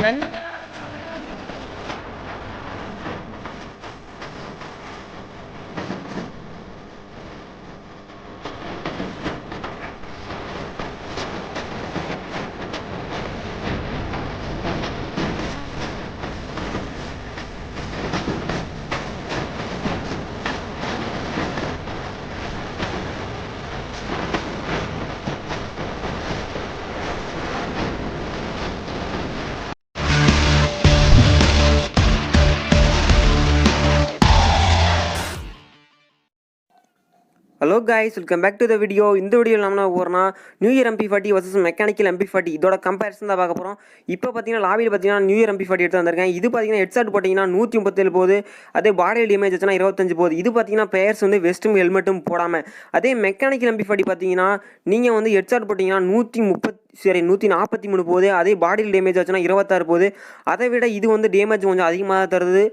Run. Hello guys, welcome back to the video. இந்த வீடியோவில் நம்ம போகிறோம்னா new year MP40 versus mechanical MP40 இதோட கம்பேரிசன் தான் பார்க்க போகிறோம். இப்போ பார்த்தீங்கன்னா லாபியில் பார்த்தீங்கன்னா நியூ இயர் MP40 எடுத்து வந்திருக்கேன். இது பார்த்தீங்கன்னா ஹெட்செட் போட்டிங்கன்னா 137 போகுது. அதே பாடி டேமேஜ் வச்சுன்னா 25 போகுது. இது பார்த்தீங்கன்னா பிளேயர்ஸ் வந்து வெஸ்ட்டும் ஹெல்மெட்டும் போடாமல். அதே மெக்கானிக்கல் MP40 பார்த்தீங்கன்னா நீங்கள் வந்து ஹெட்செட் போட்டிங்கன்னா 143 போகுது. அதே பாடியில் டேமேஜ் வச்சுன்னா 26 போகுது. அதை விட இது வந்து டேமேஜ் கொஞ்சம் அதிகமாக தருது.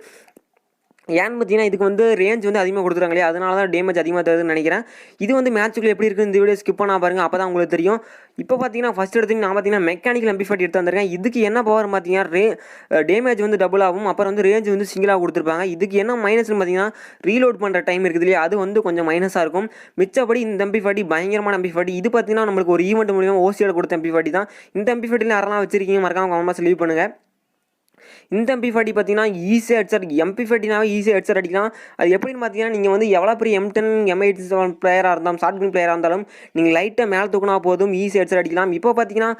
ஏன்னு பார்த்தீங்கன்னா இதுக்கு வந்து ரேஞ்ச் வந்து அதிகமாக கொடுத்துருக்காங்க இல்லையா, அதனால தான் டேமேஜ் அதிகமாக தருதுன்னு நினைக்கிறேன். இது வந்து மேட்சுக்குள்ள எப்படி இருக்குது இந்த வீடியோ ஸ்கிப் பண்ணால் பாருங்கள், அப்போ தான் உங்களுக்கு தெரியும். இப்போ பார்த்தீங்கன்னா ஃபஸ்ட் எடுத்து நான் பார்த்தீங்கன்னா மெக்கானிக்கல் MP40 எடுத்து வந்திருக்கேன். இதுக்கு என்ன பவர் பார்த்தீங்கன்னா டேமேஜ் வந்து டபுள் ஆகும், அப்புறம் வந்து ரேஞ்ச் வந்து சிங்கிளாக கொடுத்துருப்பாங்க. இதுக்கு என்ன மைனஸ்னு பார்த்தீங்கன்னா ரீலோட் பண்ணுற டைம் இருக்குது இல்லையா, அது வந்து கொஞ்சம் மைனஸாக இருக்கும். மிச்சப்படி இந்த MP40 பயங்கரமான MP40. இது பார்த்தீங்கன்னா நம்மளுக்கு ஒரு ஈவெண்ட் மூலியமாக OCL கொடுத்த MP40 தான். இந்த MP40 யாரெல்லாம் வச்சிருக்கீங்க மறக்காம கமெண்ட் லீவ் பண்ணுங்கள். இந்த MP40 பார்த்தீங்கன்னா ஈஸியாக ஹெட்செட் MP40நாவே ஈஸியாக ஹெட்செட் அடிக்கலாம். அது எப்படின்னு பார்த்தீங்கன்னா நீங்கள் வந்து எவ்வளோ பெரிய M10 M87 பிளேயராக இருந்தாலும் ஷார்ட் கன் பிளேயராக இருந்தாலும் நீங்கள் லைட்டாக மேலே தூக்கினா போதும் ஈஸியாக ஹெட்செட் அடிக்கலாம். இப்போ பார்த்தீங்கன்னா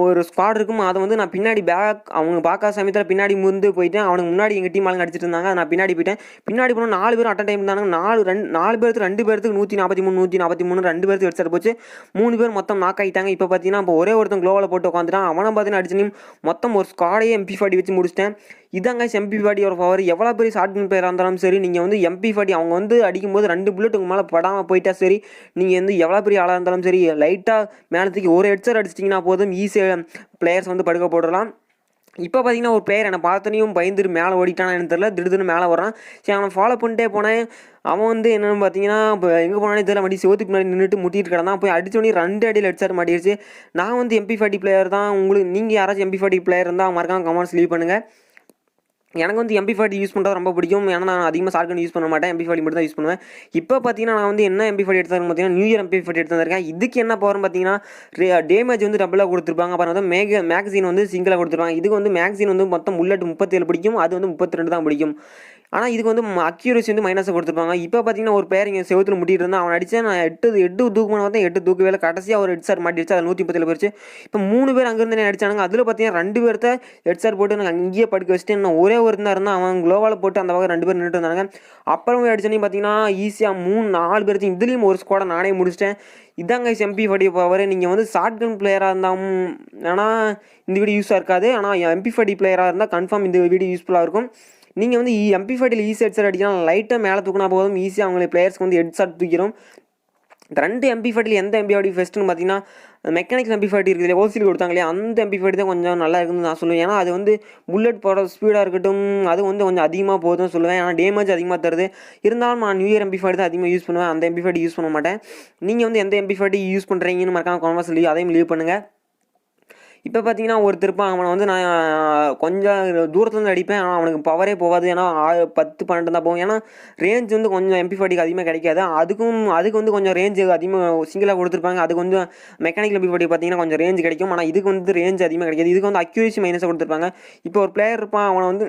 ஒரு ஸ்குவாட் இருக்கும், அதை வந்து நான் பின்னாடி அவங்க பார்க்காத சமயத்தில் பின்னாடி முந்து போயிட்டேன். அவனுக்கு முன்னாடி எங்கள் டீம் ஆளுங்க அடிச்சிட்டு இருந்தாங்க, நான் பின்னாடி போயிட்டேன். பின்னாடி போனால் 4 பேரும் அட்டன் டைம் இருந்தாங்க. 4 பேருக்கு 2 பேருக்கு 143 2 பேருக்கு ஹெட்செட் போச்சு. 3 பேர் மொத்தம் நாக் ஆகிட்டாங்க. இப்போ பார்த்தீங்கன்னா இப்போ ஒரே ஒருத்தன் க்ளோவில் போட்டு உட்காந்துட்டான். அவனை பார்த்தீங்கன்னா அடிச்சு மொத்தம் ஒரு ஸ்குவாடையே MP40 வச்சு முடிச்சிட்டேன். இதாங்க MP40 ஒரு பவர். எவ்வளோ பெரிய ஷார்ட் கன் பிளேயராக இருந்தாலும் சரி, நீங்கள் வந்து MP40 அவங்க வந்து அடிக்கும்போது 2 புல்லட் உங்கள் மேலே படாமல் போயிட்டா சரி, நீங்கள் வந்து எவ்வளோ பெரிய ஆளாக இருந்தாலும் சரி லைட்டாக மேலத்துக்கு ஒரு ஹெட்செட் அடிச்சிட்டிங்கன்னா போதும் ஈஸியாக பிளேயர்ஸ் வந்து படுக்க போடலாம். இப்போ பார்த்தீங்கன்னா ஒரு பிளேயர் என்னை பார்த்தனையும் பயந்துட்டு மேலே ஓடிட்டானா எனக்கு தெரியல, திடீர்னு மேலே வரான். சரி அவனை ஃபாலோ பண்ணிட்டே போனேன். அவன் வந்து என்னென்னு பார்த்தீங்கன்னா இப்போ எங்கே போனானே தெரியல, வண்டி செவத்துக்கு முன்னாடி நின்றுட்டு முட்டிட்டு கிடந்தான். போய் அடிச்சோடனே 2 அடியில் ஹெட்செட் மாட்டிடுச்சு. நான் வந்து MP40 பிளேயர் தான். உங்களுக்கு நீங்கள் யாராச்சும் MP40 பிளேயர் இருந்தால் மறக்காம கமெண்ட்ஸ் லீவ் பண்ணுங்கள். எனக்கு வந்து MP40 யூஸ் பண்ணுறது ரொம்ப பிடிக்கும். ஏன்னா நான் அதிகமாக ஷார்ட் கன் யூஸ் பண்ண மாட்டேன், MP40 மட்டும் தான் யூஸ் பண்ணுவேன். இப்போ பார்த்தீங்கன்னா நான் வந்து என்ன MP40 எடுத்தாங்க பார்த்தீங்கன்னா நியூ இயர் MP40 எடுத்து வந்திருக்கேன். இதுக்கு என்ன பவர்னு பார்த்தீங்கன்னா டேமேஜ் வந்து டபுளாக கொடுத்துருப்பாங்க. அப்புறம் வந்து மேக்சின் வந்து சிங்கிளாக கொடுத்துருவாங்க. இதுக்கு வந்து மேக்சின் வந்து மொத்தம் புல்லட் 37 பிடிக்கும், அது வந்து 32 தான் பிடிக்கும். ஆனால் இதுக்கு வந்து அக்யூரசி வந்து மைனஸை கொடுத்துருப்பாங்க. இப்போ பார்த்தீங்கன்னா ஒரு பேர் இங்கே செவத்தில் முட்டிட்டு இருந்தால் அவன் அடித்தேன். நான் 8 தூக்கு பண்ண பார்த்தேன், 8 தூக்கு வேலை கடைசியாக ஒரு ஹெட்செட் மாட்டிடுச்சு, அது 137 போயிடுச்சு. இப்போ 3 பேர் அங்கேருந்து அடிச்சானுங்க. அதில் பார்த்தீங்கன்னா 2 பேர்த்த ஹெட்செட் போட்டு நான் அங்கேயே படுக்க வச்சுட்டு நான் ஒரே ஒரு இருந்தால் அவன் க்ளோவால் போட்டு அந்த பக்கம் 2 பேர் நின்றுட்டு இருந்தாங்க. அப்புறம் அடிச்சோன்னே பார்த்தீங்கன்னா ஈஸியாக 4 பேர்த்தையும் இதுலேயும் ஒரு ஸ்குவாடை நானே முடிச்சிட்டேன். இதாங்க MP40 பவர். நீங்கள் வந்து ஷார்ட் கன் பிளேயராக இருந்தாலும் ஆனால் இந்த வீடியோ யூஸாக இருக்காது, ஆனால் MP40 பிளேயராக இருந்தால் கன்ஃபார்ம் இந்த வீடியோ யூஸ்ஃபுல்லாக இருக்கும். நீங்கள் வந்து MP40 ஈஸி ஹெட்செட் அடிக்கலாம், லைட்டாக மேலே தூக்கினா போதும் ஈஸியாக அவங்களுக்கு பிளேயர்ஸ்க்கு வந்து ஹெட்செட் தூக்கிடும். 2 MP40 எந்த MP40 ஃபஸ்ட்டுன்னு பார்த்தீங்கன்னா மெக்கானிக்கல் MP40 இருக்குது இல்லையா, OCL கொடுத்தாங்க இல்லையா, அந்த MP40 தான் கொஞ்சம் நல்லா இருக்குதுன்னு நான் சொல்லுவேன். ஏன்னா அது வந்து புல்லட் போட ஸ்பீடாக இருக்கட்டும், அது வந்து கொஞ்சம் அதிகமாக போகுதுன்னு சொல்லுவேன். ஆனால் டேமேஜ் அதிகமாக தருது. இருந்தாலும் நான் நியூ இயர் MP40 தான் அதிகமாக யூஸ் பண்ணுவேன், அந்த MP40 யூஸ் பண்ண மாட்டேன். நீங்கள் வந்து எந்த MP40 யூஸ் பண்ணுறீங்கன்னு மறக்காம கமெண்ட்ஸ் லீவ் அதையும் லீவ் பண்ணுங்கள். இப்போ பார்த்தீங்கன்னா ஒருத்தருப்பான், அவனை வந்து நான் கொஞ்சம் தூரத்துலேருந்து அடிப்பேன், ஆனால் அவனுக்கு பவரே போகாது. ஏன்னா 10 12 தான் போகும். ஏன்னா ரேஞ்ச் வந்து கொஞ்சம் MP40 அதிகமாக கிடைக்காது. அதுக்கு வந்து கொஞ்சம் ரேஞ்ச் அதிகமாக சிங்கிளாக கொடுத்துருப்பாங்க. அது கொஞ்சம் மெக்கானிக்கல் MP40 பார்த்தீங்கன்னா கொஞ்சம் ரேஞ்ச் கிடைக்கும், ஆனால் இதுக்கு வந்து ரேஞ்ச் அதிகமாக கிடைக்காது. இதுக்கு வந்து அக்யூரசி மைனஸாக கொடுத்துருப்பாங்க. இப்போ ஒரு பிளேயர் இருப்பான், அவனை வந்து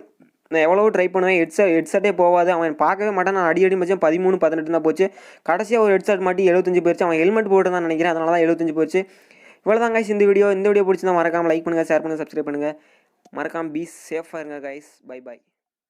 நான் எவ்வளோ ட்ரை பண்ணுவேன், ஹெட்செட்டே போகாது. அவன் பார்க்கவே மாட்டான். நான் அடி மச்சம் 13 18 தான் போச்சு. கடைசியாக ஒரு ஹெட்செட் மாட்டி 75 போயிடுச்சு. அவன் ஹெல்மெட் போட்டு தான் நினைக்கிறேன், அதனால தான் 75 போயிடுச்சு. இவ்வளோதான் கைஸ் இந்த வீடியோ பிடிச்சிருந்தா மறக்காமல் லைக் பண்ணுங்கள், ஷேர் பண்ணுங்கள், சப்ஸ்கிரைப் பண்ணுங்கள். மறக்காமல் பி சேஃபாக இருங்க கைஸ். Bye bye.